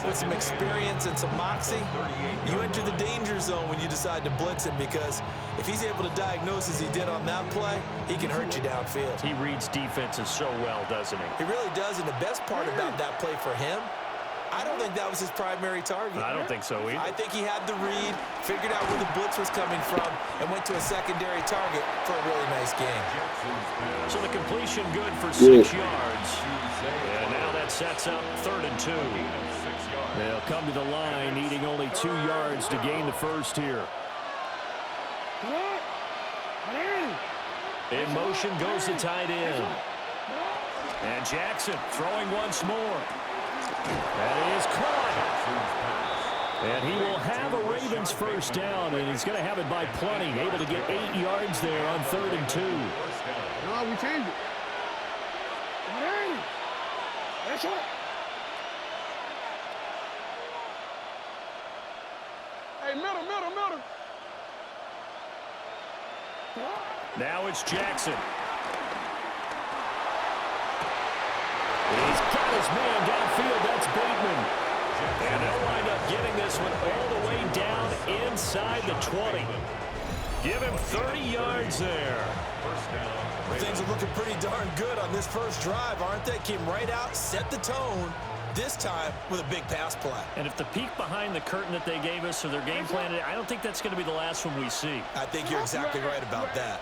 with some experience and some moxie, you enter the danger zone when you decide to blitz him, because if he's able to diagnose as he did on that play, he can hurt you downfield. He reads defenses so well, doesn't he? He really does, and the best part about that play for him, I don't think that was his primary target. I don't think so either. I think he had the read, figured out where the blitz was coming from, and went to a secondary target for a really nice game. So the completion good for 6 yards. And now that sets up 3rd and 2. They'll come to the line needing only 2 yards to gain the first here. In motion goes the tight end. And Jackson throwing once more. That is caught. And he will have a Ravens first down, and he's going to have it by plenty. Able to get 8 yards there on 3rd and 2. No, we changed it. That's it. Hey, middle. Now it's Jackson. He's got his man downfield. That's Bateman. And they'll wind up getting this one all the way down inside the 20. Give him 30 yards there. Things are looking pretty darn good on this first drive, aren't they? Came right out, set the tone, this time with a big pass play. And if the peek behind the curtain that they gave us or their game plan, I don't think that's going to be the last one we see. I think you're exactly right about that.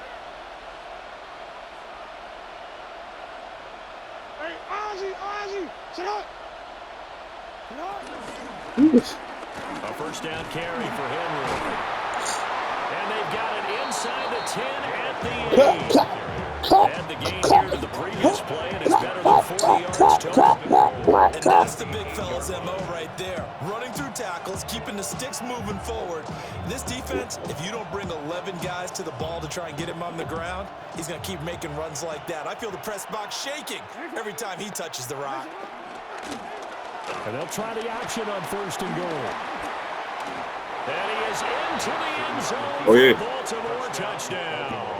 Hey, Ozzy, sit up. A first down carry for Henry. And they've got it inside the 10 at the 8. And the gain here to the previous play, and it's better than 40 yards total. And that's the big fella's MO right there. Running through tackles, keeping the sticks moving forward. This defense, if you don't bring 11 guys to the ball to try and get him on the ground, he's going to keep making runs like that. I feel the press box shaking every time he touches the rock. And they'll try the option on 1st and goal. And he is into the end zone for the Baltimore touchdown.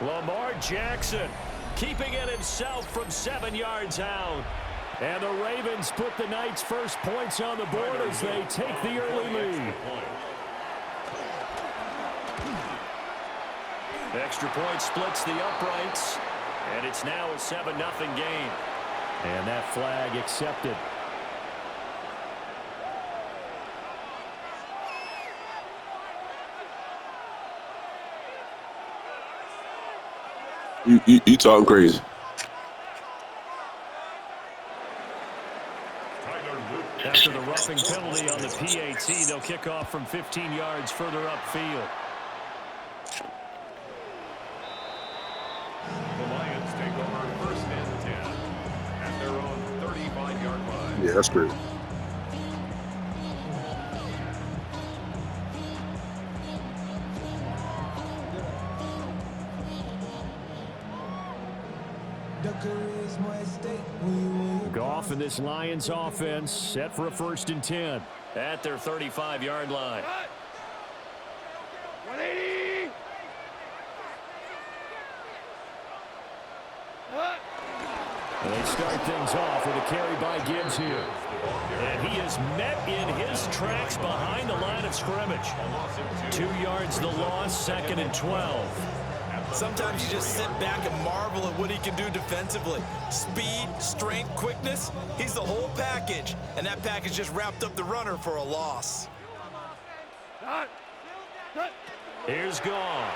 Lamar Jackson keeping it himself from 7 yards out. And the Ravens put the Knights' first points on the board as they take the early lead. Extra point splits the uprights, and it's now a 7-0 game. And that flag accepted. You talking crazy. After the roughing penalty on the PAT, they'll kick off from 15 yards further upfield. The Lions take over 1st and 10 at their own 35-yard line. Yeah, that's crazy. Goff and this Lions offense set for a 1st and 10 at their 35-yard line. 180. And they start things off with a carry by Gibbs here. And he is met in his tracks behind the line of scrimmage. 2 yards the loss, 2nd and 12. Sometimes you just sit back and marvel at what he can do defensively. Speed, strength, quickness, he's the whole package. And that package just wrapped up the runner for a loss. Here's Goff.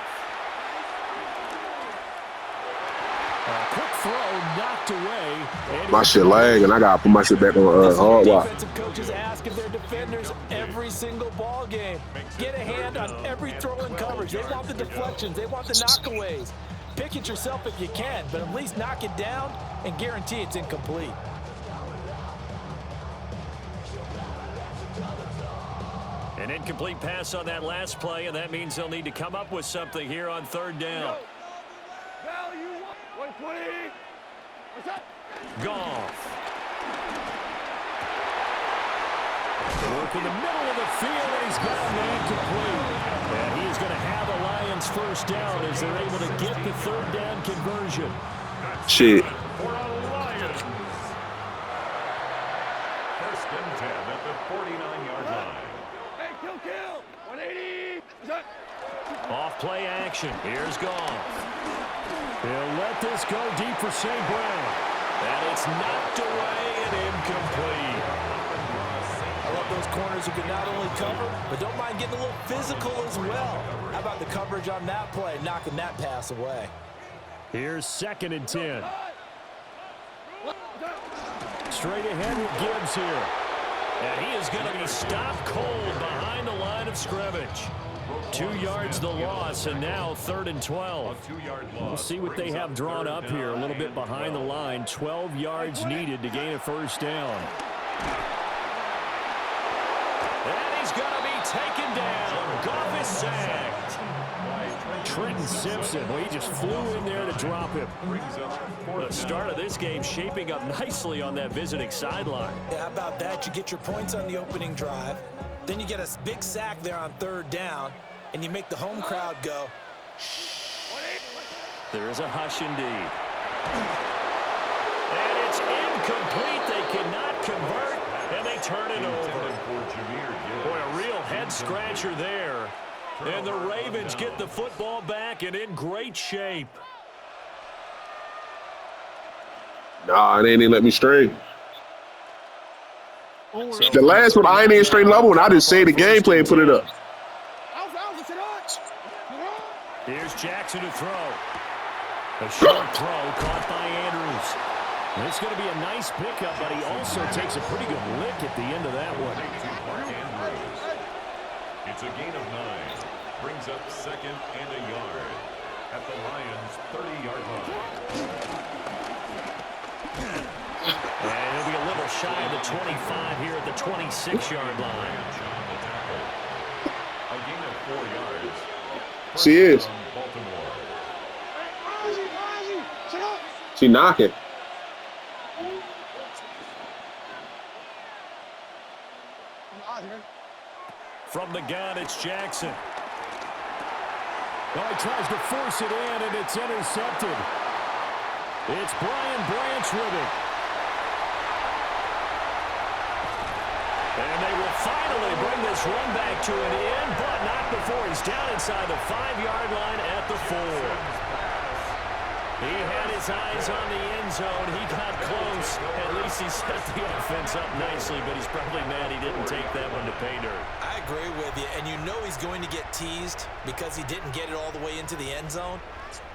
A quick throw knocked away. My shit lag, and I got to put my shit back on hard watch. Defensive coaches ask of their defenders every single ball game. Get a hand on every throw in coverage. They want the deflections. They want the knockaways. Pick it yourself if you can, but at least knock it down and guarantee it's incomplete. An incomplete pass on that last play, and that means they'll need to come up with something here on 3rd down. 120. What's that? Goff. Work in the middle of the field, and he's got a man complete. And he is going to have a Lions first down as they're able to get the 3rd down conversion. Shit. First and 10 at the 49-yard line. Hey, kill. 180. What's up? Off play action. Here's Goff. He'll let this go deep for St. Brown. And it's knocked away and incomplete. I love those corners who can not only cover, but don't mind getting a little physical as well. How about the coverage on that play, knocking that pass away? Here's 2nd and 10. Straight ahead with Gibbs here. And he is going to be stopped cold behind the line of scrimmage. 2 yards the loss, and now 3rd and 12. We'll see what they have drawn up here. A little bit behind the line. 12 yards needed to gain a first down. And he's going to be taken down. Goff is sacked. Trenton Simpson, well, he just flew in there to drop him. The start of this game shaping up nicely on that visiting sideline. Yeah, how about that? You get your points on the opening drive. Then you get a big sack there on 3rd down, and you make the home crowd go. There is a hush indeed. And it's incomplete. They cannot convert, and they turn it over. Boy, a real head-scratcher there. And the Ravens get the football back and in great shape. Nah, they ain't even let me straight. The last one, I ain't even straight level, and I just say the gameplay and put it up. Here's Jackson to throw. A short throw caught by Andrews. And it's going to be a nice pickup, but he also takes a pretty good lick at the end of that one. It's a gain of 9. Brings up 2nd and a yard at the Lions' 30-yard line. And he'll be a little shy of the 25 here at the 26-yard line. A gain of 4 yards. She is. Baltimore. She knocking. From the gun, it's Jackson. Oh, he tries to force it in, and it's intercepted. It's Brian Branch with it. And they will finally bring this run back to an end, but not before he's down inside the 5-yard line at the 4. He had his eyes on the end zone. He got close. At least he set the offense up nicely, but he's probably mad he didn't take that one to pay dirt. I agree with you, and you know he's going to get teased because he didn't get it all the way into the end zone.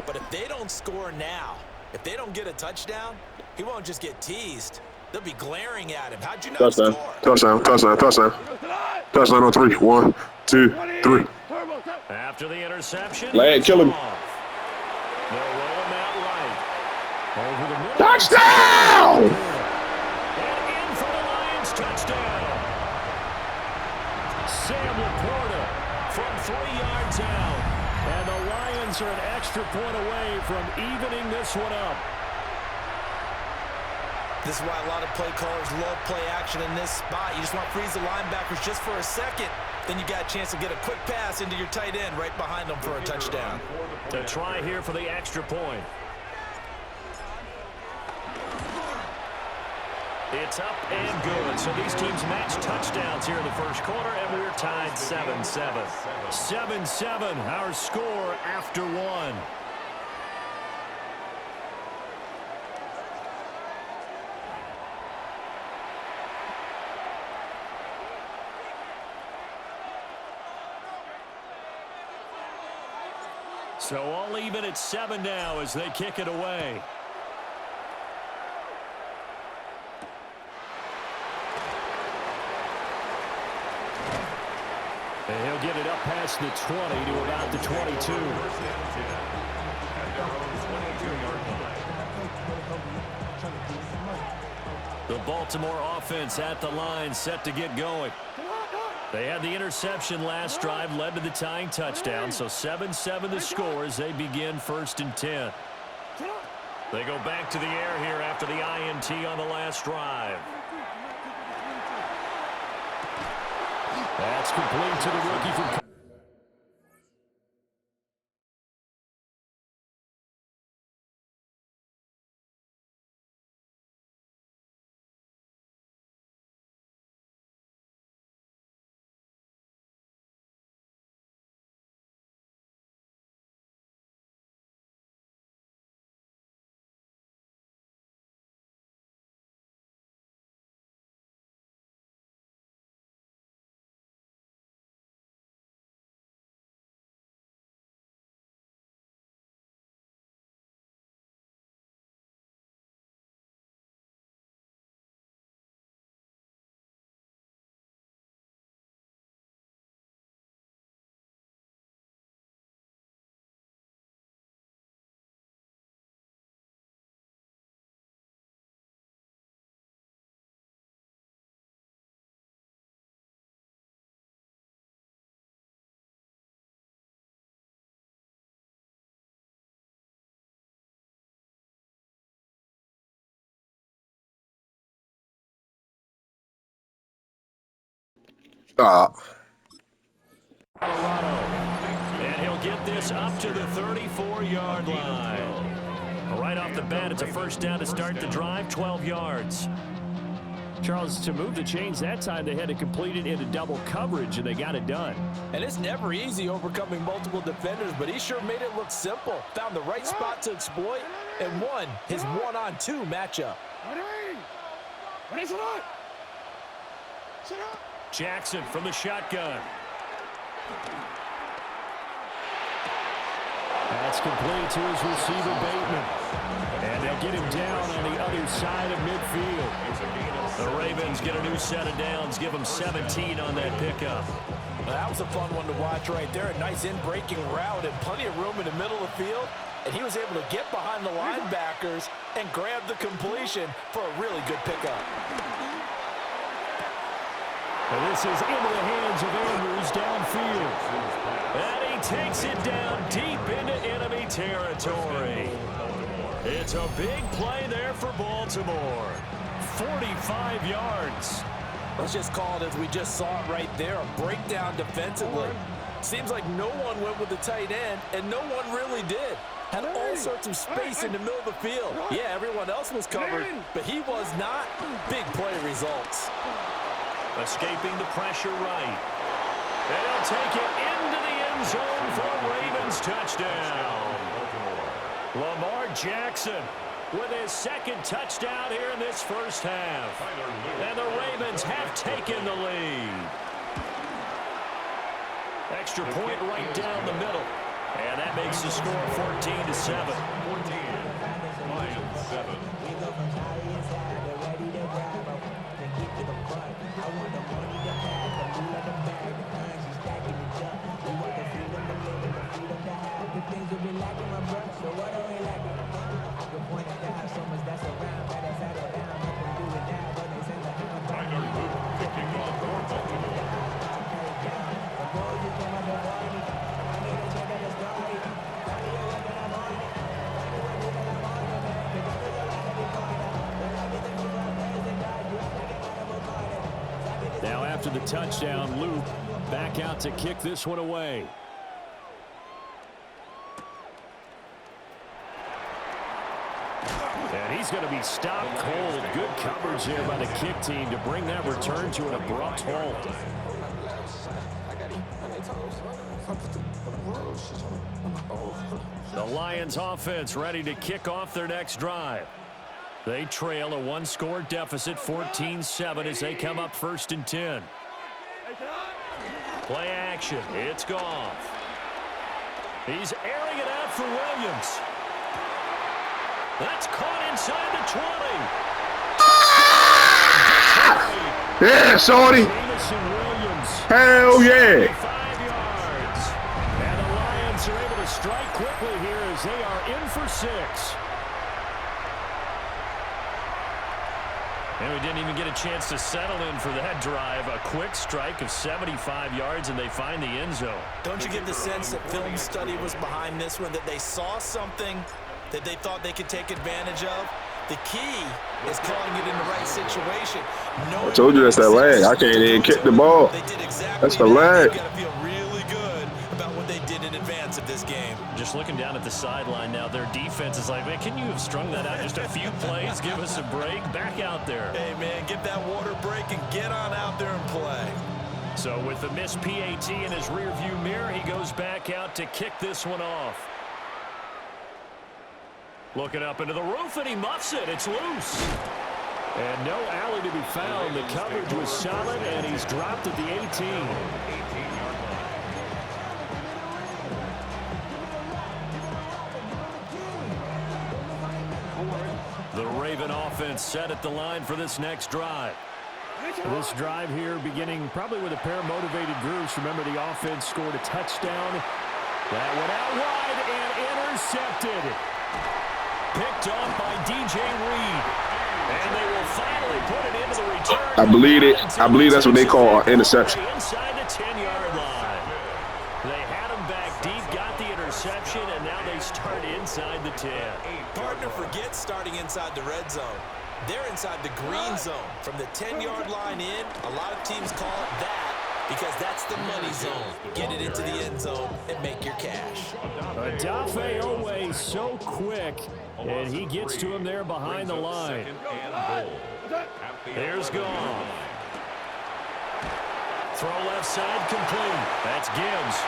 But if they don't score now, if they don't get a touchdown, he won't just get teased. They'll be glaring at him. How'd you not Touchdown. score? Touchdown on 3. 1, 2, 3. After the interception, Lad, kill him. They'll roll him out right. Over the middle. Touchdown! And in for the Lions touchdown. Sam Laporta from 3 yards out. And the Lions are an extra point away from evening this one up. This is why a lot of play callers love play action in this spot. You just want to freeze the linebackers just for a second. Then you got a chance to get a quick pass into your tight end right behind them for a touchdown. To try here for the extra point. It's up and good. So these teams match touchdowns here in the first quarter, and we're tied 7-7. 7-7, our score after 1. So all even at 7 now as they kick it away. And he'll get it up past the 20 to about the 22. The Baltimore offense at the line, set to get going. They had the interception last drive, led to the tying touchdown, so 7-7 the score as they begin 1st and 10. They go back to the air here after the INT on the last drive. That's complete to the rookie from Colorado. And he'll get this up to the 34-yard line. Right off the bat, it's a first down to start the drive, 12 yards. Charles, to move the chains that time, they had to complete it into double coverage, and they got it done. And it's never easy overcoming multiple defenders, but he sure made it look simple. Found the right spot to exploit and won his one-on-two matchup. Jackson from the shotgun. That's complete to his receiver, Bateman. And they'll get him down on the other side of midfield. The Ravens get a new set of downs, give them 17 on that pickup. Well, that was a fun one to watch right there. A nice in-breaking route and plenty of room in the middle of the field. And he was able to get behind the linebackers and grab the completion for a really good pickup. And this is into the hands of Andrews downfield. And he takes it down deep into enemy territory. It's a big play there for Baltimore. 45 yards. Let's just call it as we just saw it right there, a breakdown defensively. Seems like no one went with the tight end, and no one really did. Had all sorts of space in the middle of the field. Yeah, everyone else was covered, but he was not. Big play results. Escaping the pressure right. And he'll take it into the end zone for a Ravens touchdown. Lamar Jackson with his second touchdown here in this first half. And the Ravens have taken the lead. Extra point right down the middle. And that makes the score 14-7. 14. Lions 7. Now after the touchdown, Luke back out to kick this one away. And he's going to be stopped cold. Good coverage there by the kick team to bring that return to an abrupt halt. The Lions offense ready to kick off their next drive. They trail a one-score deficit, 14-7, as they come up 1st and 10. Play action. It's Goff. He's airing it out for Williams. That's caught inside the 20. Yeah, shorty. Hell yeah. 5 yards. And the Lions are able to strike quickly here as they are in for 6. And we didn't even get a chance to settle in for that drive. A quick strike of 75 yards, and they find the end zone. Don't you get the sense that film study was behind this one, that they saw something that they thought they could take advantage of? The key is calling it in the right situation. I told you that's that lag. I can't even kick the ball. They did exactly that's the lag. You got to feel really good about what they did in advance of this game. Just looking down at the sideline now, their defense is like, man, can you have strung that out just a few plays? Give us a break. Back out there. Hey, man, get that water break and get on out there and play. So with the missed PAT in his rearview mirror, he goes back out to kick this one off. Looking up into the roof, and he muffs it. It's loose. And no alley to be found. The coverage was solid, and he's dropped at the 18. 18-yard line. The Raven offense set at the line for this next drive. This drive here beginning probably with a pair of motivated groups. Remember, the offense scored a touchdown. That went out wide and intercepted. Picked off by DJ Reed. And they will finally put it into the return. I believe it. I believe that's what they call an interception. Inside the 10-yard line. They had him back deep, got the interception, and now they start inside the 10. Partner forgets starting inside the red zone. They're inside the green zone. From the 10-yard line in, a lot of teams call it that. because that's the money zone. Get it into the end zone and make your cash. Odafe Oweh so quick, and he gets to him there behind the line. There's Goff. Throw left side complete. That's Gibbs.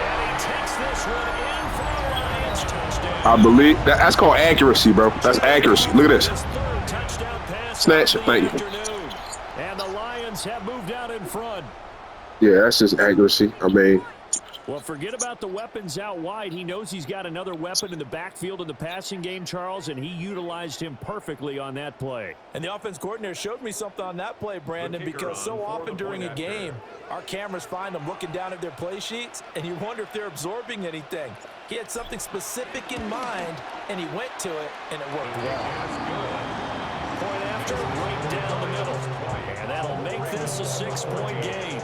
And he takes this one in for a Lions touchdown. I believe that's called accuracy, bro. That's accuracy. Look at this. Snatch it. Thank you. And the Lions have moved out in front. Yeah, that's just accuracy. I mean, well, forget about the weapons out wide. He knows he's got another weapon in the backfield in the passing game, Charles, and he utilized him perfectly on that play. And the offense coordinator showed me something on that play, Brandon, because so often during a game, our cameras find them looking down at their play sheets, and you wonder if they're absorbing anything. He had something specific in mind, and he went to it, and it worked well. Point after, right down the middle. And that'll make this a 6-point game.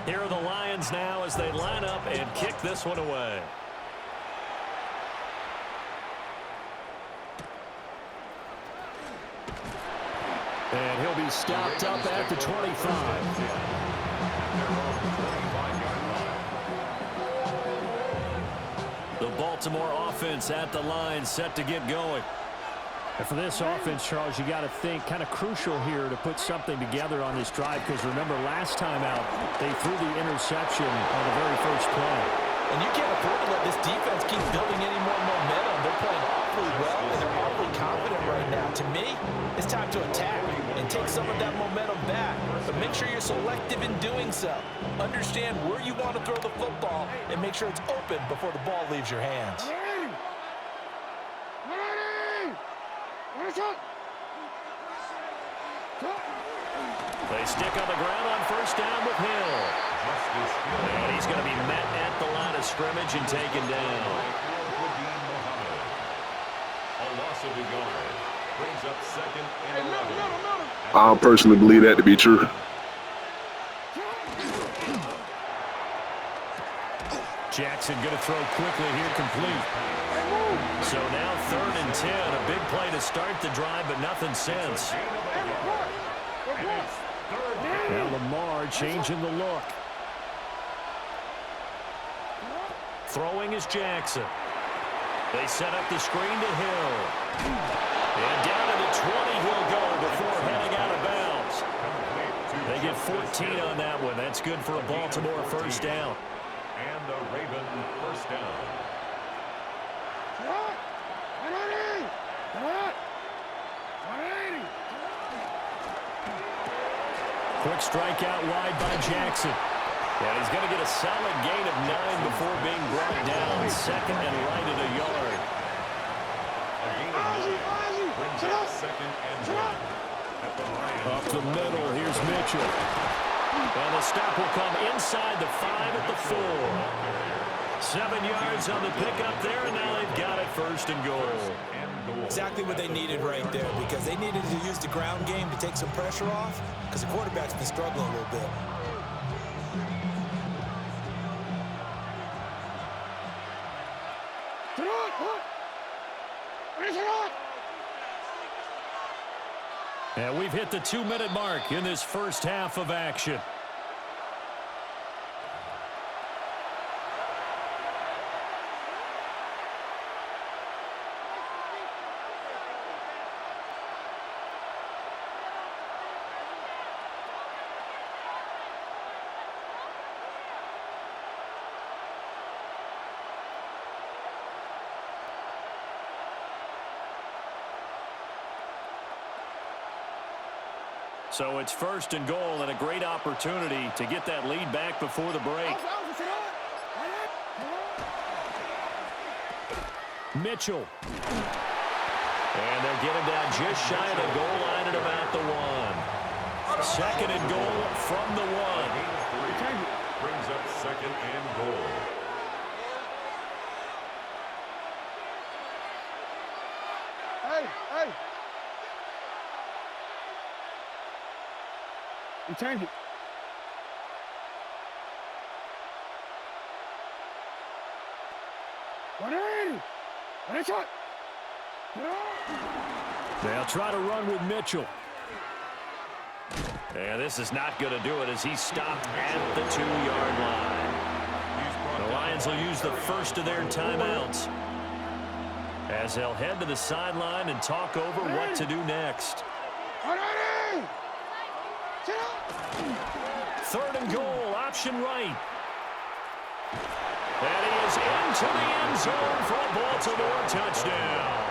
Here are the Lions now as they line up and kick this one away. And he'll be stopped up at the 25. The Baltimore offense at the line set to get going. And for this offense, Charles, you got to think kind of crucial here to put something together on this drive, because remember last time out they threw the interception on the very first play. And you can't afford to let this defense keep building any more momentum. They're playing awfully well, and they're awfully confident right now. To me, it's time to attack and take some of that momentum back. But make sure you're selective in doing so. Understand where you want to throw the football and make sure it's open before the ball leaves your hands. They stick on the ground on first down with Hill. And he's going to be met at the line of scrimmage and taken down. A loss of a yard. Brings up second and 11. I don't personally believe that to be true. Jackson going to throw quickly here, complete. So now 3rd and 10. A big play to start the drive, but nothing since. Now Lamar changing the look. Throwing is Jackson. They set up the screen to Hill. And down to the 20 he'll go before heading out of bounds. They get 14 on that one. That's good for a Baltimore first down. And the Raven first down. Quick strike out wide by Jackson. And he's going to get a solid gain of 9 before being brought down. Second and right at a yard. A gain of 9 brings up second and 1. At the line. Up the middle, here's Mitchell. And the stop will come inside the 5 at the 4. 7 yards on the pickup there, and now they've got it 1st and goal. Exactly what they needed right there, because they needed to use the ground game to take some pressure off, because the quarterback's been struggling a little bit. And we've hit the 2-minute mark in this first half of action. So it's 1st and goal, and a great opportunity to get that lead back before the break. Mitchell. And they'll get him down just shy of the goal line at about the 1. 2nd and goal from the 1. Brings up second and goal. You change it. Shot. They'll try to run with Mitchell. And this is not going to do it as he's stopped at the 2-yard line. The Lions will use the first of their timeouts as they'll head to the sideline and talk over what to do next. 3rd and goal, option right. And he is into the end zone for a Baltimore touchdown.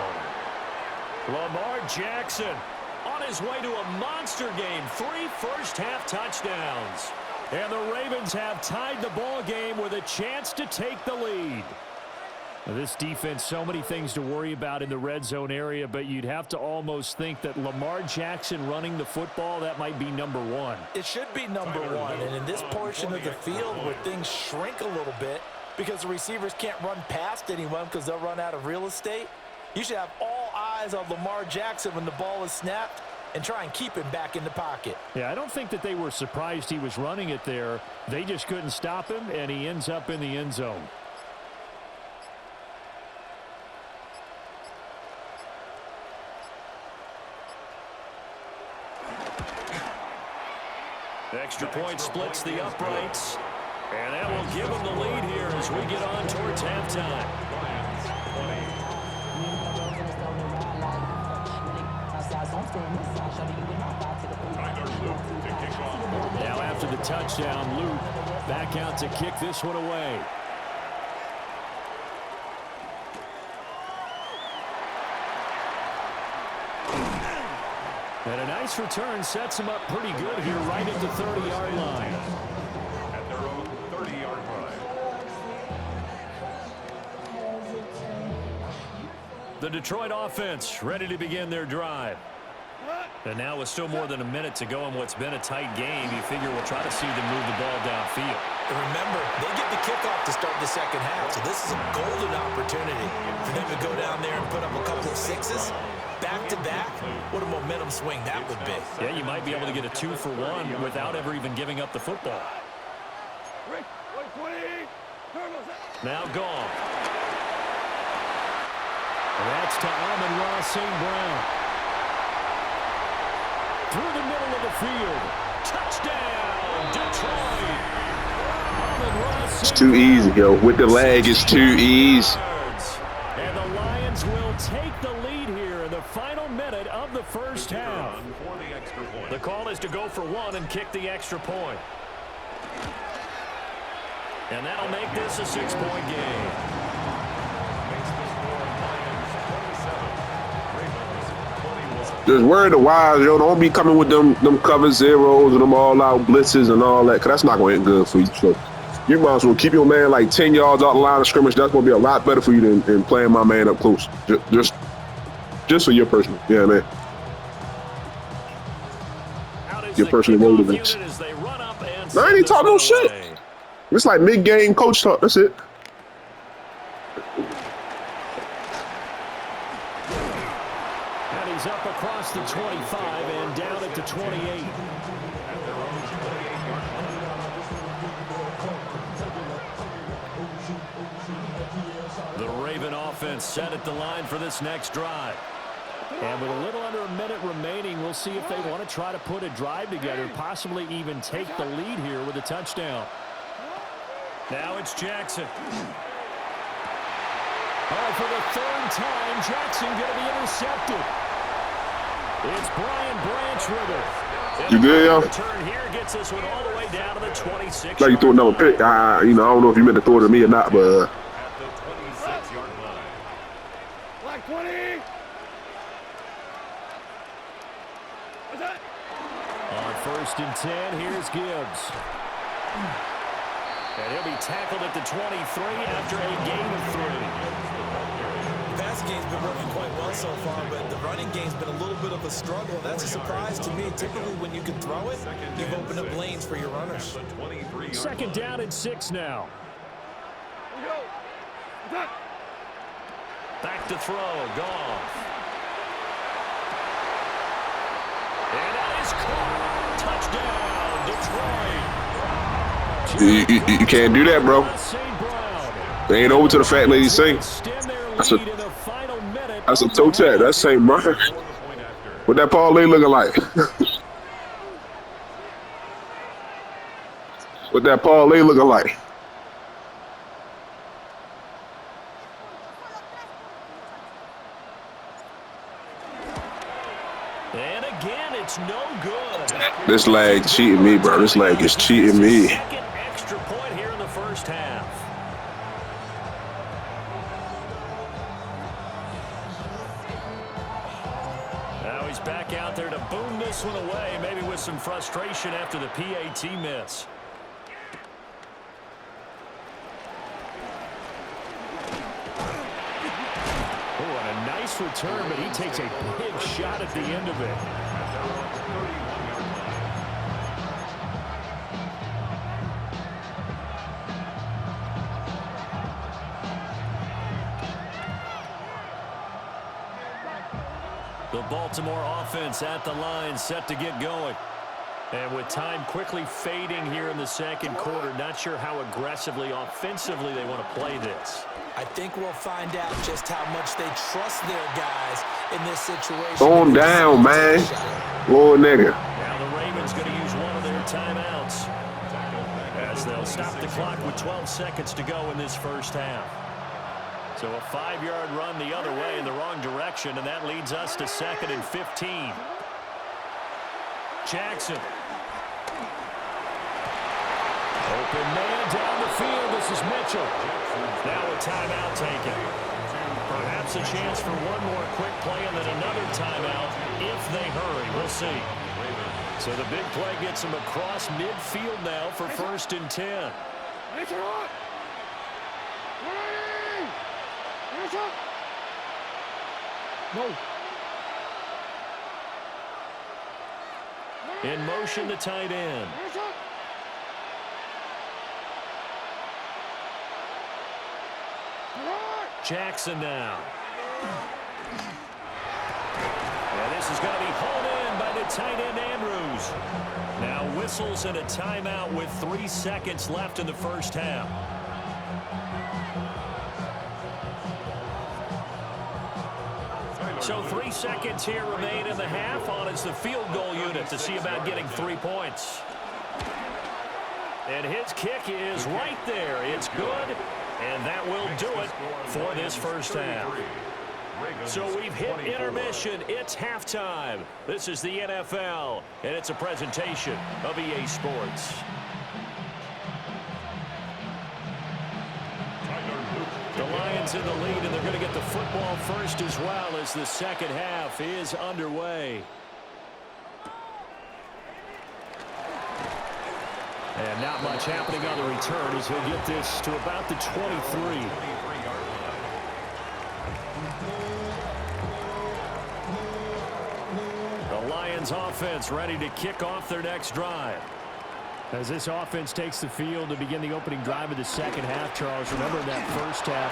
Lamar Jackson on his way to a monster game. 3 first-half touchdowns. And the Ravens have tied the ball game with a chance to take the lead. Now, this defense, so many things to worry about in the red zone area, but you'd have to almost think that Lamar Jackson running the football, that might be number 1. It should be number 1, and in this portion of the field where things shrink a little bit because the receivers can't run past anyone because they'll run out of real estate, you should have all eyes on Lamar Jackson when the ball is snapped and try and keep him back in the pocket. Yeah, I don't think that they were surprised he was running it there. They just couldn't stop him, and he ends up in the end zone. Extra point splits the uprights. And that will give them the lead here as we get on towards halftime. Now after the touchdown, Luke back out to kick this one away. And a nice return sets him up pretty good here right at the 30-yard line. At their own 30-yard line. The Detroit offense ready to begin their drive. And now with still more than a minute to go in what's been a tight game, you figure we'll try to see them move the ball downfield. And remember, they get the kickoff to start the second half, so this is a golden opportunity for them to go down there and put up a couple of sixes. Back-to-back, what a momentum swing that would be. Yeah, you might be able to get a 2-for-1 without ever even giving up the football. Now gone. That's to Amon-Ra St. Brown. Through the middle of the field. Touchdown, Detroit. Amon-Ra St. It's too easy, yo. With the leg, it's too easy. And the Lions will take the lead here in the final minute of the first half. The call is to go for 1 and kick the extra point. And that'll make this a 6-point game. Just worry the wise, yo. Don't be coming with them cover zeros and them all-out blitzes and all that, because that's not going to end good for you. So you might as well keep your man like 10 yards out the line of scrimmage. That's going to be a lot better for you than playing my man up close. Just for your personal, yeah, man. Your personal motivation. I ain't even talking no shit. It's like mid-game coach talk. That's it. And he's up across the 25 and down at the 28. The Raven offense set at the line for this next drive. And with a little under a minute remaining, we'll see if they want to try to put a drive together, possibly even take the lead here with a touchdown. Now it's Jackson. Oh, for the 3rd time, Jackson going to be intercepted. It's Brian Branch with it. You good, yo? Return here gets this one all the way down to the 26. Like you threw another pick. I don't know if you meant to throw it to me or not, but. At the 26-yard line. Black 20. On 1st and 10, here's Gibbs. And he'll be tackled at the 23 after a gain of 3. The passing game's been working quite well so far, but the running game's been a little bit of a struggle. That's a surprise to me. Typically, when you can throw it, you've opened up lanes for your runners. 2nd down and 6 now. Back to throw, Goff. And that is caught. Touchdown, You can't do that, bro. They ain't over to the fat lady sing. That's a toe tag. That's St. Mark. What that parlay looking like? What that parlay looking like? And again, it's no good. This lag cheating me, bro. This lag is cheating me. Second extra point here in the first half. Now he's back out there to boom this one away, maybe with some frustration after the PAT miss. Oh, and a nice return, but he takes a big shot at the end of it. The Baltimore offense at the line, set to get going. And with time quickly fading here in the second quarter, not sure how aggressively, offensively they want to play this. I think we'll find out just how much they trust their guys in this situation. Throw him down, man. Little nigga. Now the Ravens going to use one of their timeouts, as they'll stop the clock with 12 seconds to go in this first half. So a 5-yard run the other way in the wrong direction, and that leads us to 2nd and 15. Jackson. Open man down the field. This is Mitchell. Now a timeout taken. Perhaps a chance for one more quick play and then another timeout if they hurry. We'll see. So the big play gets him across midfield now for 1st and 10. No. In motion, the tight end. Jackson now. And this is going to be hauled in by the tight end, Andrews. Now whistles and a timeout with 3 seconds left in the first half. So 3 seconds here remain in the half. On is the field goal unit to see about getting 3 points. And his kick is right there. It's good, and that will do it for this first half. So we've hit intermission. It's halftime. This is the NFL, and it's a presentation of EA Sports. The Lions in the lead, and they're going to get the football first as well as the second half is underway. And not much happening on the return as he'll get this to about the 23. The Lions offense ready to kick off their next drive. As this offense takes the field to begin the opening drive of the second half, Charles, remember that first half,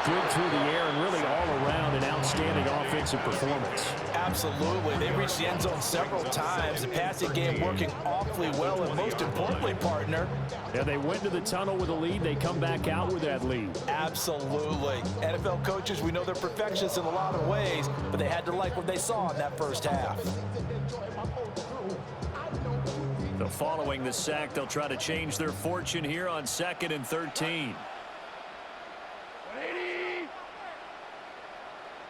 good through the air and really all around an outstanding offensive performance. Absolutely. They reached the end zone several times. The passing game working awfully well, and most importantly, partner. Yeah, they went to the tunnel with a lead. They come back out with that lead. Absolutely. NFL coaches, we know they're perfectionists in a lot of ways, but they had to like what they saw in that first half. So following the sack, they'll try to change their fortune here on 2nd and 13.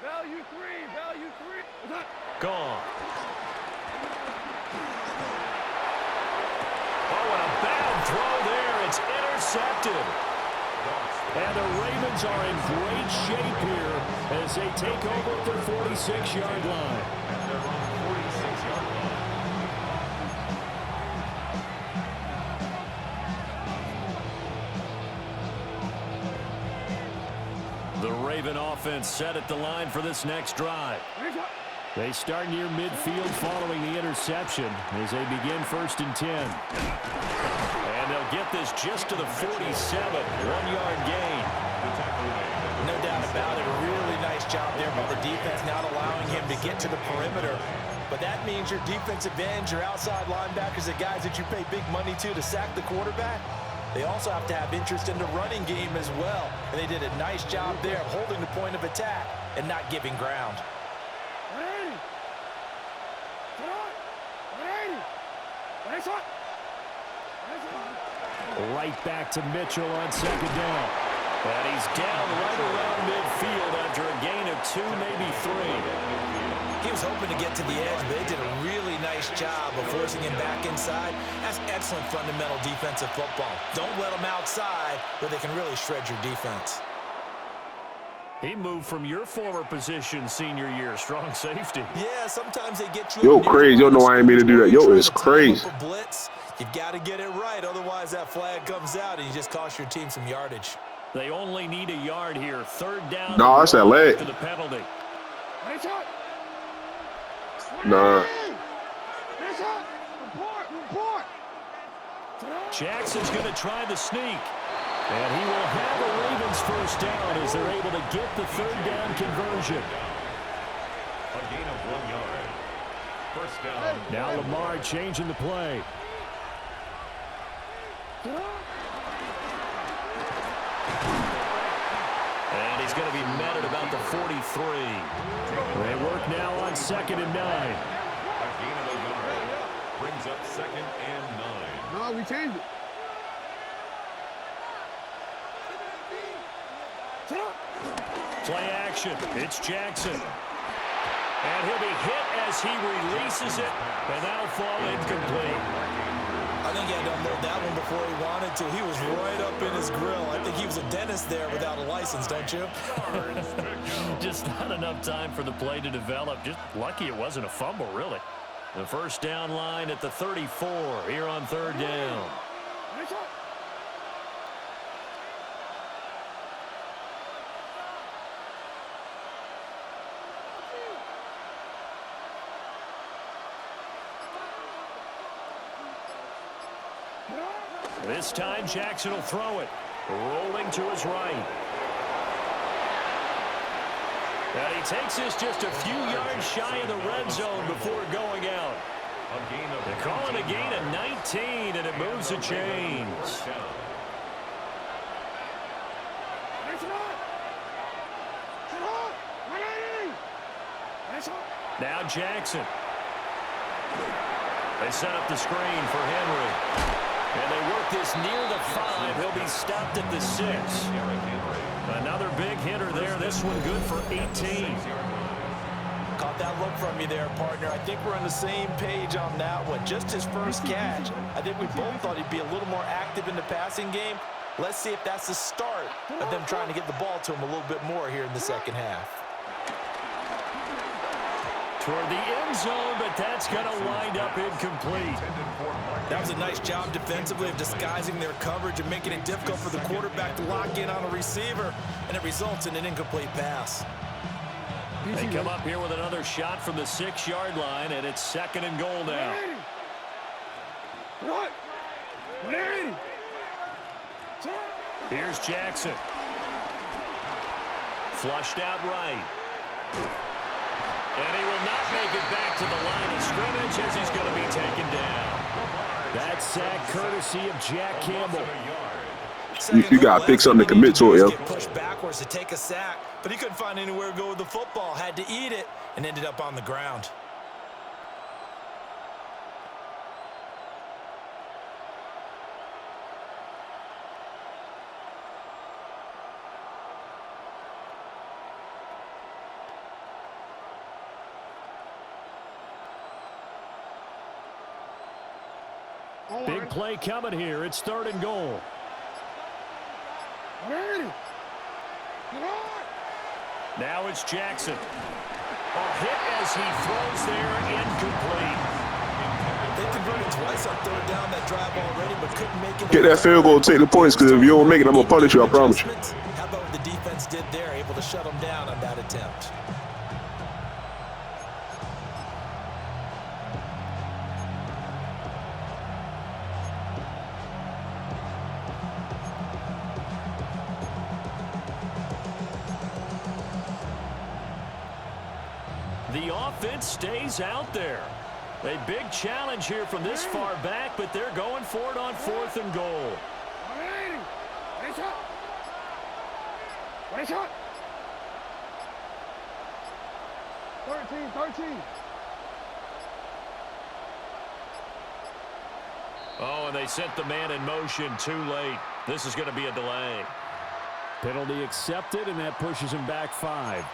Value three. Gone. Oh, and a bad throw there. It's intercepted. And the Ravens are in great shape here as they take over at their 46-yard line. The Raven offense set at the line for this next drive. They start near midfield following the interception as they begin 1st and 10. And they'll get this just to the 47, 1-yard gain. No doubt about it. A really nice job there by the defense, not allowing him to get to the perimeter. But that means your defensive ends, your outside linebackers, the guys that you pay big money to sack the quarterback, they also have to have interest in the running game as well. And they did a nice job there of holding the point of attack and not giving ground. Right back to Mitchell on second down. And he's down right around midfield after a gain of 2, maybe 3. He was hoping to get to the edge, but they did a really nice job of forcing him back inside. That's excellent fundamental defensive football. Don't let them outside where they can really shred your defense. He moved from your former position senior year, strong safety. Yeah, sometimes they get you. Yo, crazy. Yo, know I ain't mean to do that. Yo, it's crazy. Blitz. You've got to get it right. Otherwise, that flag comes out and you just cost your team some yardage. They only need a yard here. Third down. No, that's that leg. To the penalty. Nah. Jackson's going to try the sneak. And he will have the Ravens first down as they're able to get the third down conversion. A gain of 1 yard. First down. Now Lamar changing the play. And he's going to be met at about the 43. They work now on 2nd and 9. A gain of 1 yard. Brings up 2nd and 9. No, we changed it. Play action. It's Jackson. And he'll be hit as he releases it. And that'll fall incomplete. I think he had to unload that one before he wanted to. He was right up in his grill. I think he was a dentist there without a license, don't you? Just not enough time for the play to develop. Just lucky it wasn't a fumble, really. The first down line at the 34 here on third down. This time Jackson will throw it. Rolling to his right. And he takes this just a few yards shy of the red zone before going out. They call it a gain of 19, and it moves the chains. Now Jackson. They set up the screen for Henry. And they work this near the 5. He'll be stopped at the 6. Another big hitter there. This one good for 18. Caught that look from you there, partner. I think we're on the same page on that one. Just his first catch. I think we both thought he'd be a little more active in the passing game. Let's see if that's the start of them trying to get the ball to him a little bit more here in the second half. Toward the end zone, but that's going to wind up incomplete. That was a nice job defensively of disguising their coverage and making it difficult for the quarterback to lock in on a receiver, and it results in an incomplete pass. They come up here with another shot from the 6-yard line, and it's 2nd and goal now. Here's Jackson. Flushed out right. And he will not make it back to the line of scrimmage as he's going to be taken down. That sack courtesy of Jack Campbell. You got to pick something to commit to it, yo. Pushed backwards to take a sack, but he couldn't find anywhere to go with the football. Had to eat it and ended up on the ground. Big play coming here. It's 3rd and goal. Now it's Jackson. A hit as he throws there, incomplete. They converted twice on 3rd down that drive already, but couldn't make it. Get that field goal, take the points, because if you don't make it, I'm going to punish you, I promise you. How about what the defense did there, able to shut them down on that attempt? The offense stays out there. A big challenge here from this far back, but they're going for it on 4th and goal. 13. Oh, and they sent the man in motion too late. This is going to be a delay. Penalty accepted, and that pushes him back 5.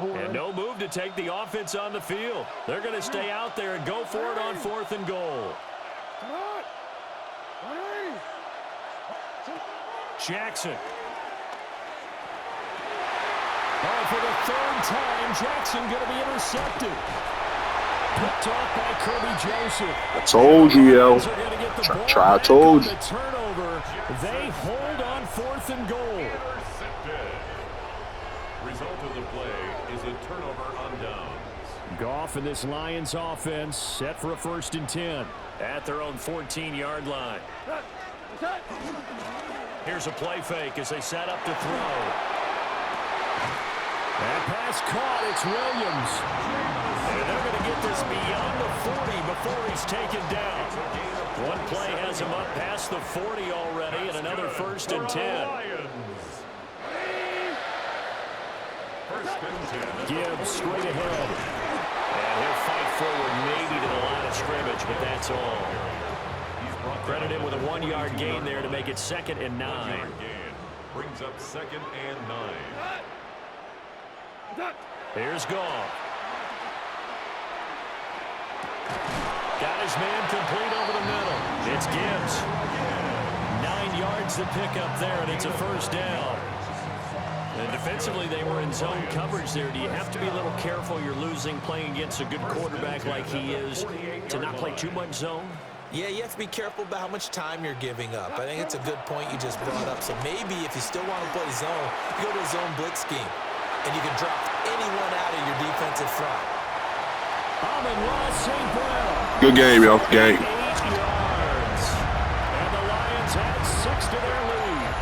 And no move to take the offense on the field. They're going to stay out there and go for it on 4th and goal. Jackson. Oh, for the 3rd time, Jackson going to be intercepted. Picked off by Kirby Joseph. I told you, yo. I told you. The turnover. They hold on 4th and goal. Result of the play is a turnover on downs. Goff and this Lions offense set for a 1st and 10 at their own 14-yard line. Here's a play fake as they set up to throw. That pass caught. It's Williams. And they're going to get this beyond the 40 before he's taken down. One play has him up past the 40 already, and another 1st and 10. Gibbs straight ahead. And he'll fight forward maybe to the line of scrimmage, but that's all. Credit him with a 1-yard gain there to make it 2nd and 9. Brings up 2nd and 9. Here's Goff. Got his man complete over the middle. It's Gibbs. 9 yards to pick up there, and it's a 1st down. And defensively, they were in zone coverage there. Do you have to be a little careful? You're losing playing against a good quarterback like he is to not play too much zone? Yeah, you have to be careful about how much time you're giving up. I think it's a good point you just brought up. So maybe if you still want to play zone, you go to a zone blitz scheme, and you can drop anyone out of your defensive front. St. Brown. Good game, yo. Game. 8 yards. And the Lions add 6 to their lead.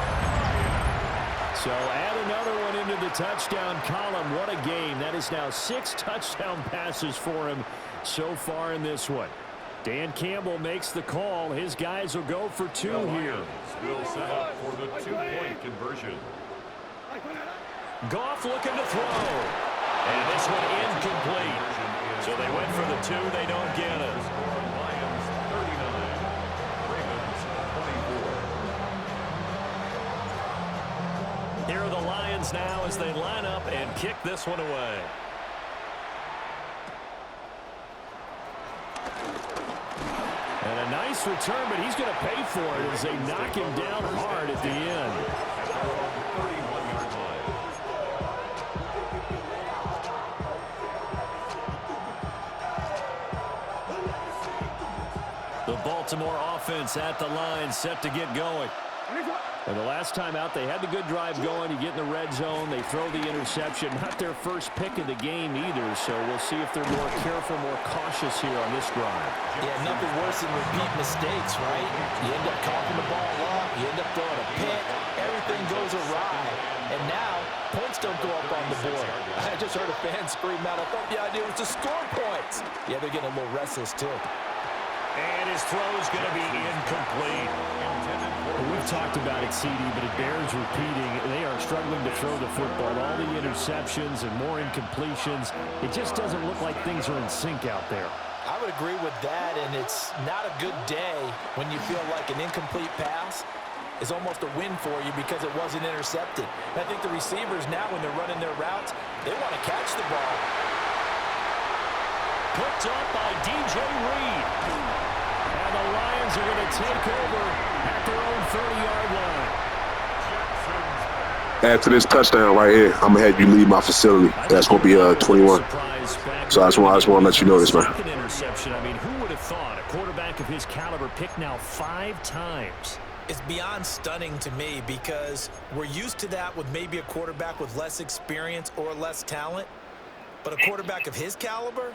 So add another one into the touchdown column. What a game. That is now 6 touchdown passes for him so far in this one. Dan Campbell makes the call. His guys will go for 2 here. Will set up for the 2-point conversion. Goff looking to throw. And this one incomplete. So they went for the 2. They don't get it. Lions 39. Ravens 24. Here are the Lions now as they line up and kick this one away. And a nice return, but he's going to pay for it as they knock him down hard at the end. 31-yard line. The Baltimore offense at the line, set to get going. And the last time out, they had the good drive going. You get in the red zone, they throw the interception. Not their first pick of the game either, so we'll see if they're more careful, more cautious here on this drive. Yeah, nothing worse than repeat mistakes, right? You end up coughing the ball up, you end up throwing a pick, everything goes awry. And now, points don't go up on the board. I just heard a fan scream out, I thought the idea was to score points. Yeah, they're getting a little restless too. And his throw is going to be incomplete. We've talked about it, CD, but it bears repeating. They are struggling to throw the football. All the interceptions and more incompletions. It just doesn't look like things are in sync out there. I would agree with that, and it's not a good day when you feel like an incomplete pass is almost a win for you because it wasn't intercepted. And I think the receivers now, when they're running their routes, they want to catch the ball. Picked up by DJ Reed. And the Lions are going to take over at their own 30-yard line. After this touchdown right here, I'm going to have you leave my facility. That's going to be 21. So I just want to let you know this, man. Interception. I mean, who would have thought a quarterback of his caliber picked now 5 times? It's beyond stunning to me because we're used to that with maybe a quarterback with less experience or less talent. But a quarterback of his caliber,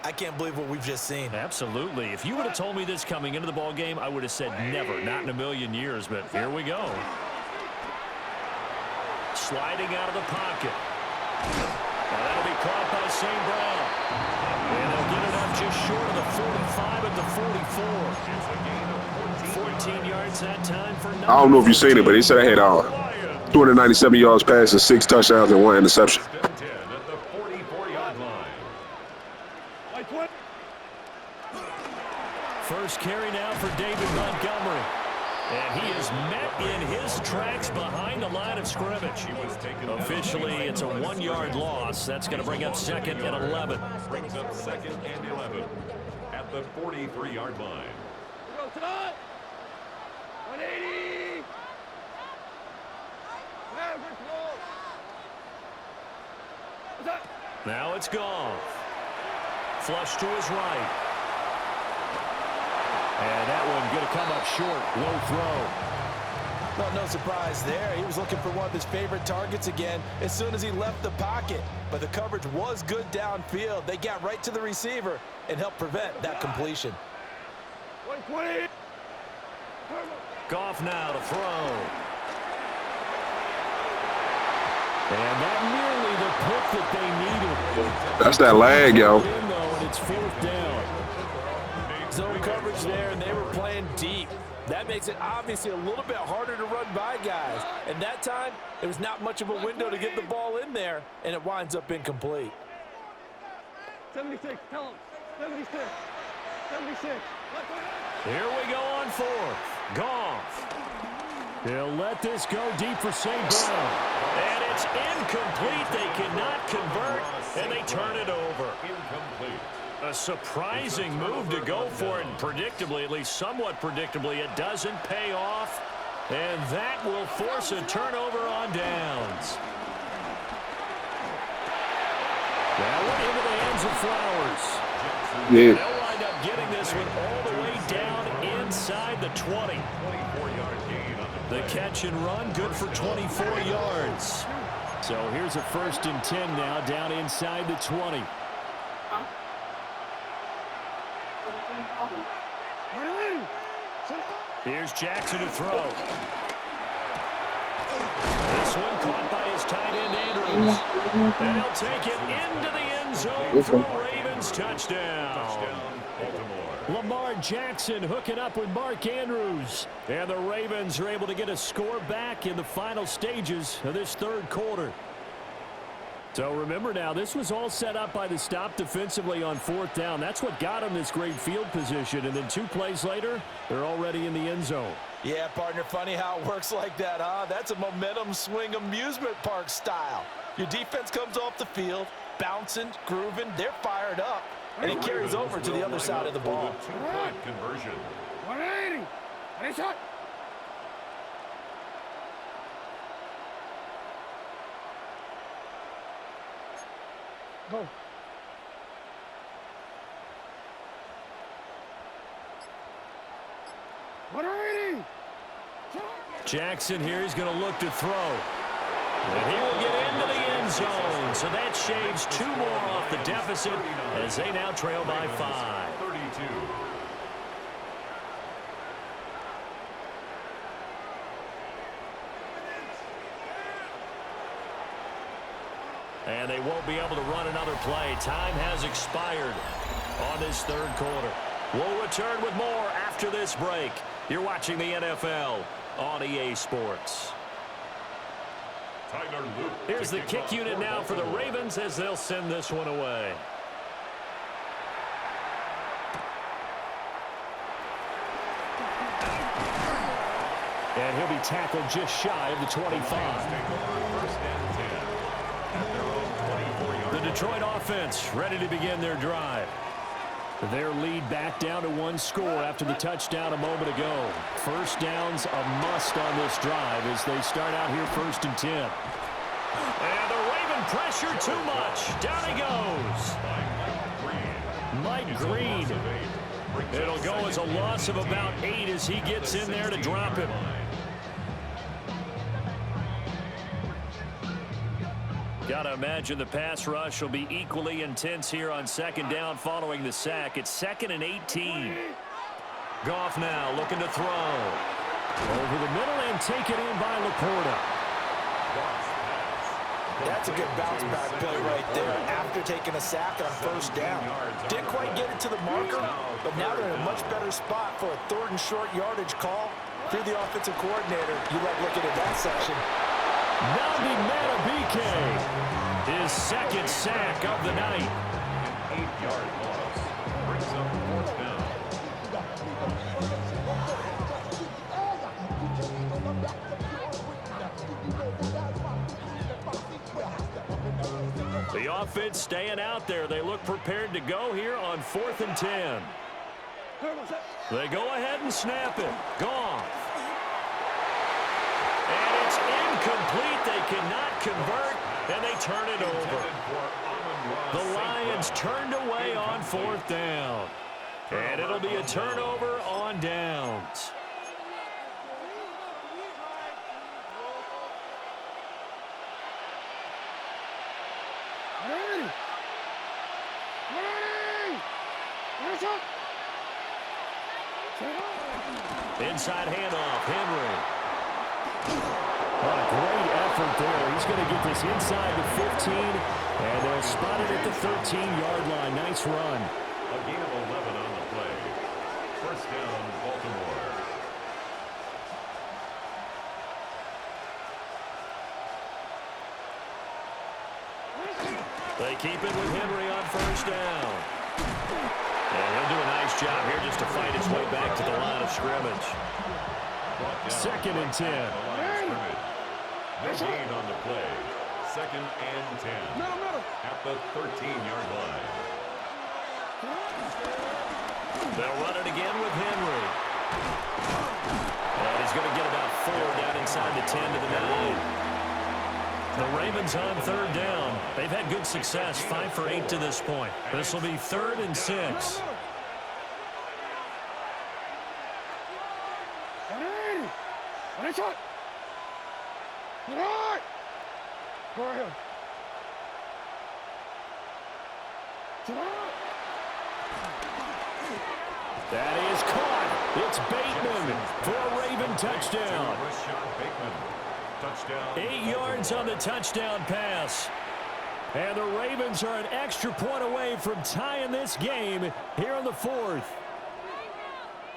I can't believe what we've just seen. Absolutely. If you would have told me this coming into the ball game, I would have said never, not in a million years, but here we go. Sliding out of the pocket. And that'll be caught by St. Brown. And they'll get it up just short of the 45 at the 44. 14 yards that time for number I don't know if you've seen it, but they said I had 297 yards passing, 6 touchdowns, and 1 interception. At the 44-yard line. First carry now for David Montgomery. And he is met in his tracks behind the line of scrimmage. Officially, it's a 1-yard loss. That's going to bring up second and 11. Brings up second and 11 at the 43-yard line. Go tonight. 180. Now it's gone. Flush to his right. And that one going to come up short. Low throw. Well, no surprise there. He was looking for one of his favorite targets again as soon as he left the pocket. But the coverage was good downfield. They got right to the receiver and helped prevent that completion. 120. Goff now to throw. And that nearly the pick that they needed. That's that lag, yo. And it's 4th down. Zone coverage there, and they were playing deep. That makes it obviously a little bit harder to run by guys. And that time, there was not much of a window to get the ball in there, and it winds up incomplete. 76, tell him. 76. 76. Here we go on 4th. Goff. They'll let this go deep for St. Brown. And it's incomplete. They cannot convert, and they turn it over. Incomplete. A surprising move to go for it, and predictably, at least somewhat predictably, it doesn't pay off. And that will force a turnover on downs. That went into the hands of Flowers. Yeah. They'll wind up getting this one all the way down inside the 20. 24-yard gain on The catch and run, good for 24 yards. So here's a 1st and 10 now, down inside the 20. Here's Jackson to throw. This one caught by his tight end, Andrews. And he'll take it into the end zone for a Ravens touchdown. Baltimore. Lamar Jackson hooking up with Mark Andrews. And the Ravens are able to get a score back in the final stages of this 3rd quarter. So remember now, this was all set up by the stop defensively on 4th down. That's what got them this great field position. And then 2 plays later, they're already in the end zone. Yeah, partner, funny how it works like that, huh? That's a momentum swing amusement park style. Your defense comes off the field, bouncing, grooving, they're fired up, and it carries over to the other side of the ball. For the 2-point conversion. 180. Nice shot. Go. Jackson here, he's going to look to throw. And he will get into the end zone. So that shaves 2 more off the deficit as they now trail by 5. 32. And they won't be able to run another play. Time has expired on this 3rd quarter. We'll return with more after this break. You're watching the NFL on EA Sports. Here's the kick unit now for the Ravens as they'll send this one away. And he'll be tackled just shy of the 25. The Detroit offense ready to begin their drive. Their lead back down to 1 score after the touchdown a moment ago. 1st down's a must on this drive as they start out here 1st and 10. And the Raven pressure too much. Down he goes. Mike Green. It'll go as a loss of about 8 as he gets in there to drop him. Gotta imagine the pass rush will be equally intense here on second down following the sack. It's 2nd and 18. Goff now looking to throw. Over the middle and taken in by Laporta. That's a good bounce-back play right there after taking a sack on first down. Didn't quite get it to the marker, but now they're in a much better spot for a 3rd and short yardage call. If you're the offensive coordinator, you like looking at that section. Nabi Matabike, his 2nd sack of the night. An 8-yard loss brings up 4th down. The offense staying out there. They look prepared to go here on 4th and 10. They go ahead and snap it. Goff. And it's incomplete. They cannot convert, and they turn it over. The Lions turned away on 4th down. And it'll be a turnover on downs. Inside handoff, Henry. What a great effort there. He's going to get this inside the 15, and they'll spot it at the 13-yard line. Nice run. A gain of 11 on the play. 1st down, Baltimore. They keep it with Henry on 1st down. And he'll do a nice job here just to fight his way back to the line of scrimmage. 2nd and 10. No gain on the play. 2nd and 10. At the 13-yard line. They'll run it again with Henry. And he's going to get about 4 down inside the 10 to the 9. The Ravens on 3rd down. They've had good success, 5 for 8 to this point. This will be 3rd and 6. That is caught. It's Bateman for a Raven touchdown. Touchdown. 8 yards on the touchdown pass. And the Ravens are an extra point away from tying this game here in the 4th.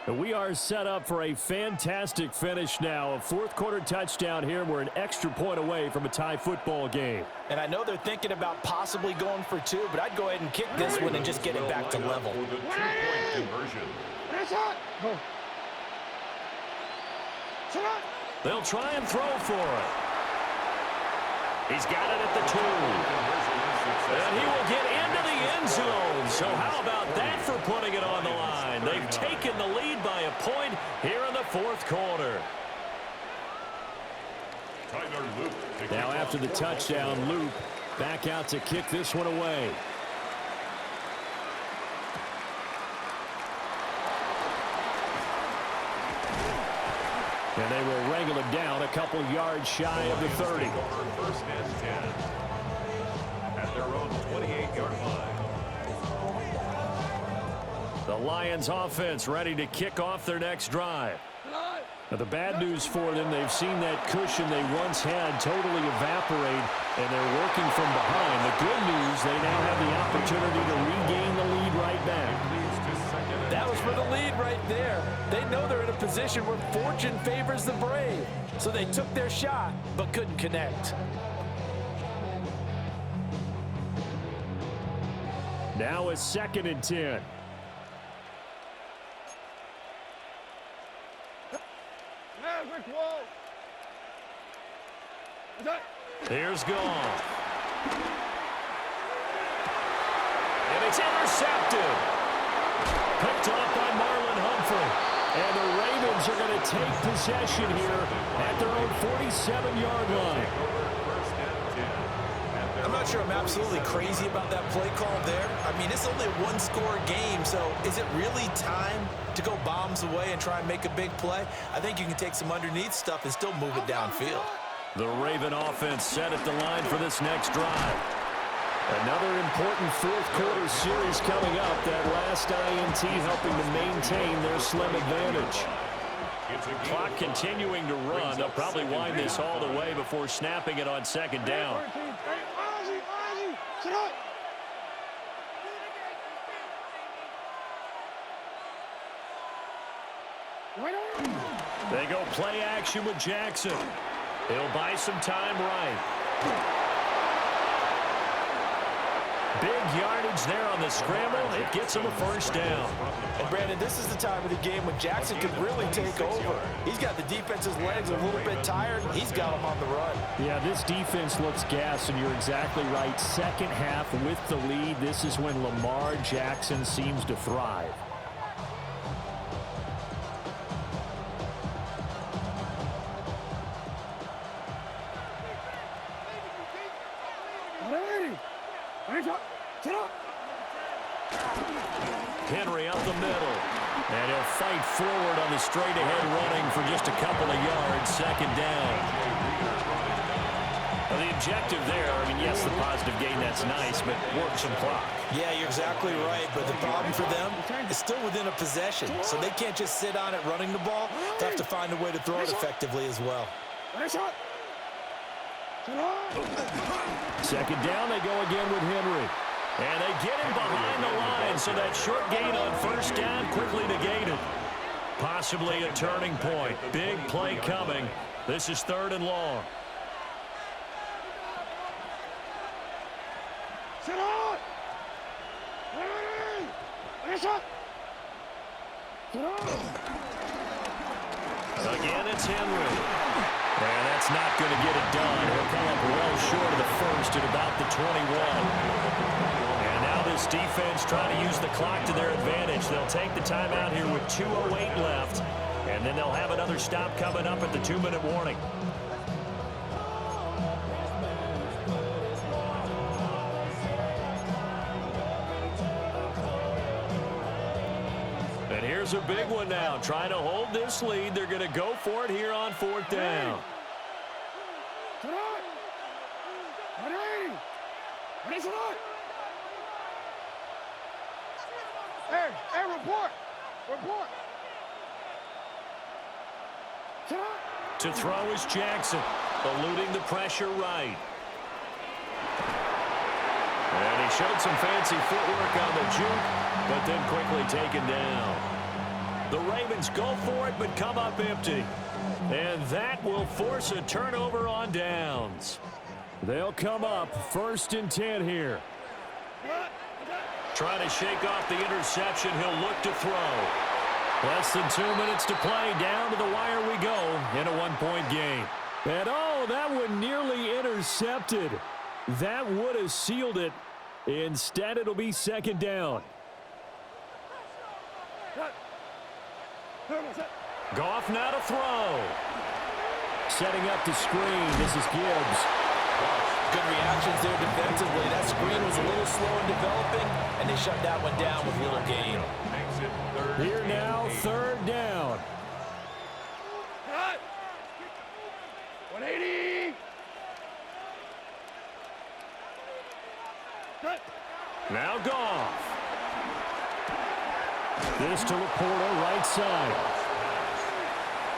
We are set up for a fantastic finish now. A 4th quarter touchdown here. We're an extra point away from a tie football game. And I know they're thinking about possibly going for 2, but I'd go ahead and kick this one and just get it back to level. For the 2-point conversion. They'll try and throw for it. He's got it at the 2. And he will get into the end zone. So how about that for putting it on the line? They've taken the lead by a point here in the 4th quarter. Now after the touchdown, Loop back out to kick this one away. And they will wrangle it down a couple yards shy of the 30. 1st and 10 at their own 28-yard line. The Lions offense ready to kick off their next drive. Now the bad news for them, they've seen that cushion they once had totally evaporate, and they're working from behind. The good news, they now have the opportunity to regain the lead right back. That was for the lead right there. They know they're in a position where fortune favors the brave. So they took their shot, but couldn't connect. Now it's 2nd and 10. Here's Goff. And it's intercepted. Picked off by Marlon Humphrey. And the Ravens are going to take possession here at their own 47-yard line. I'm not sure I'm absolutely crazy about that play call there. I mean, it's only a one-score game, so is it really time to go bombs away and try and make a big play? I think you can take some underneath stuff and still move it downfield. The Raven offense set at the line for this next drive. Another important fourth-quarter series coming up. That last INT helping to maintain their slim advantage. Clock continuing to run. They'll probably wind this all the way before snapping it on second down. They go play action with Jackson. He'll buy some time right. Big yardage there on the scramble. It gets him a first down. And, Brandon, this is the time of the game when Jackson could really take over. He's got the defense's legs a little bit tired. He's got them on the run. Yeah, this defense looks gassed, and you're exactly right. Second half with the lead, this is when Lamar Jackson seems to thrive. Henry up the middle. And he'll fight forward on the straight-ahead running for just a couple of yards. Second down. Well, the objective there, I mean, yes, the positive gain, that's nice, but work some clock. Yeah, you're exactly right, but the problem for them is still within a possession, so they can't just sit on it running the ball. They have to find a way to throw it effectively as well. Second down, they go again with Henry. And they get him behind the line, so that short gain on first down quickly negated. Possibly a turning point. Big play coming. This is third and long. Again, it's Henry. And that's not going to get it done. He'll come up well short of the first at about the 21. And now this defense trying to use the clock to their advantage. They'll take the timeout here with 2:08 left. And then they'll have another stop coming up at the 2-minute warning. And here's a big one now. Trying to hold this lead. They're going to go for it here on fourth down. Hey, report. To throw is Jackson, eluding the pressure right. And he showed some fancy footwork on the juke, but then quickly taken down. The Ravens go for it, but come up empty. And that will force a turnover on downs. They'll come up 1st and 10 here. Trying to shake off the interception. He'll look to throw. Less than 2 minutes to play. Down to the wire we go in a one-point game. And oh, that one nearly intercepted. That would have sealed it. Instead, it'll be second down. Goff now to throw. Setting up the screen. This is Gibbs. Good reactions there defensively. That screen was a little slow in developing, and they shut that one down with little gain. Here now, third down. 180. Now Goff. This to Laporta, right side.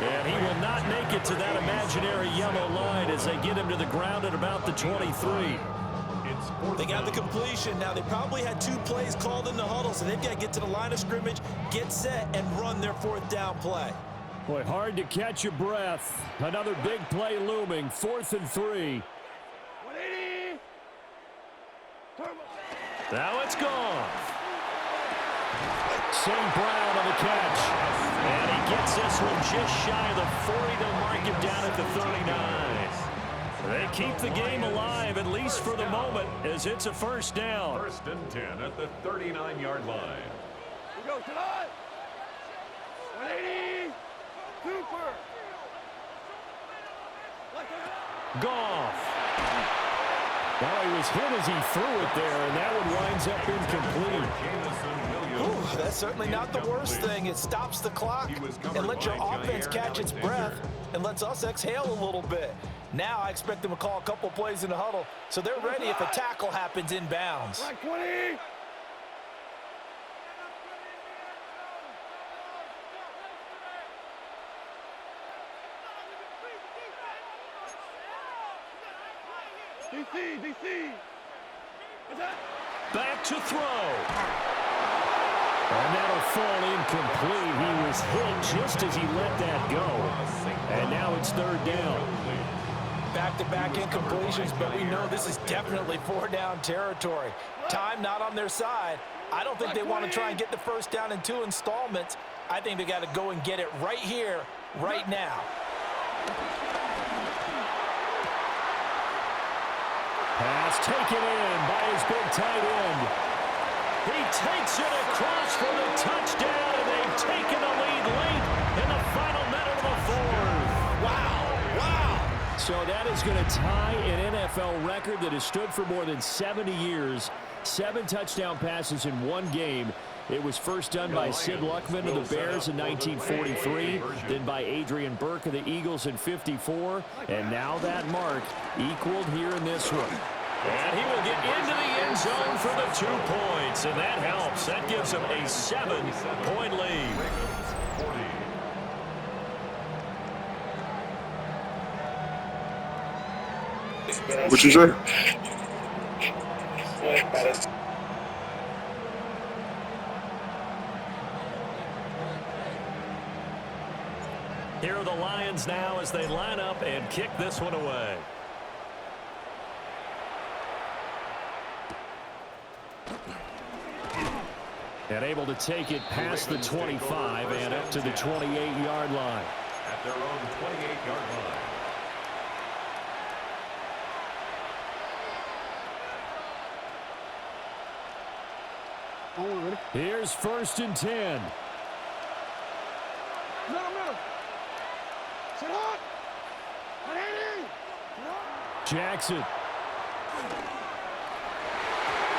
And he will not make it to that imaginary yellow line as they get him to the ground at about the 23. They got the completion. Now, they probably had 2 plays called in the huddle, so they've got to get to the line of scrimmage, get set, and run their fourth down play. Boy, hard to catch your breath. Another big play looming, 4th and 3. 180. Now it's gone. St. Brown on the catch. And he gets this one just shy of the 40. They'll mark him down at the 39. They keep the game alive, at least for the moment, as it's a first down. 1st and 10 at the 39-yard line. We go tonight. 180. Cooper. Goff. Well, he was hit as he threw it there, and that one winds up incomplete. Ooh, that's certainly not the worst thing. It stops the clock and lets your offense catch its breath and lets us exhale a little bit. Now I expect them to call a couple plays in the huddle so they're ready if a tackle happens inbounds. Right, 20. DC. Back to throw. And that'll fall incomplete. He was hit just as he let that go. And now it's third down. Back-to-back incompletions, but we know this is definitely four-down territory. Time not on their side. I don't think they want to try and get the first down in 2 installments. I think they got to go and get it right here, right now. Pass taken in by his big tight end. He takes it across for the touchdown, and they've taken the lead late in the final minute of the fourth. Wow. So that is going to tie an NFL record that has stood for more than 70 years. 7 touchdown passes in one game. It was first done by Sid Luckman of the Bears in 1943, then by Adrian Burke of the Eagles in 54, and now that mark equaled here in this one. And he will get into the end zone for the 2 points, and that helps. That gives him a 7-point lead. What you say? Here are the Lions now as they line up and kick this one away. And able to take it past the 25 and up to the 28-yard line. At their own 28-yard line. Here's 1st and 10. Middle. Sit hot. 180. Jackson.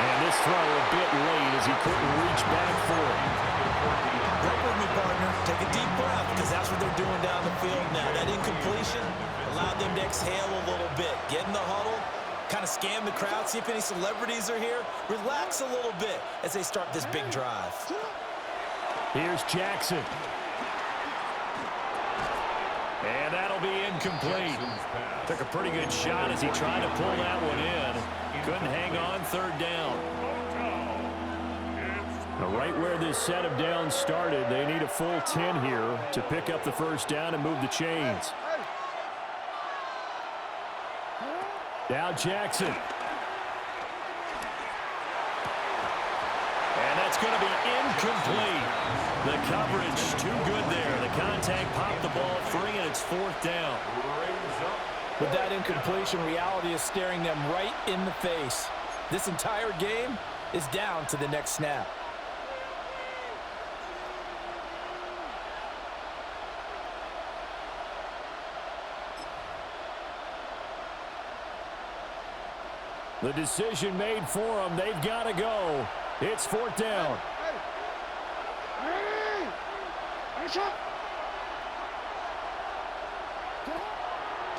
And this throw a bit late as he couldn't reach back for it. Work with me, partner. Take a deep breath because that's what they're doing down the field now. That incompletion allowed them to exhale a little bit. Get in the huddle, kind of scan the crowd, see if any celebrities are here. Relax a little bit as they start this big drive. Here's Jackson. And that'll be incomplete. Took a pretty good shot as he tried to pull that one in. Couldn't hang on, 3rd down. Now, right where this set of downs started, they need a full 10 here to pick up the 1st down and move the chains. Now Jackson. And that's going to be incomplete. The coverage too good there. The contact popped the ball free, and it's 4th down. With that incompletion, reality is staring them right in the face. This entire game is down to the next snap. The decision made for them. They've got to go. It's 4th down.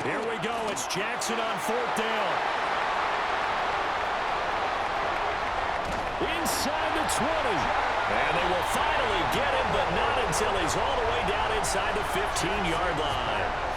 Here we go. It's Jackson on 4th down. Inside the 20. And they will finally get him, but not until he's all the way down inside the 15-yard line.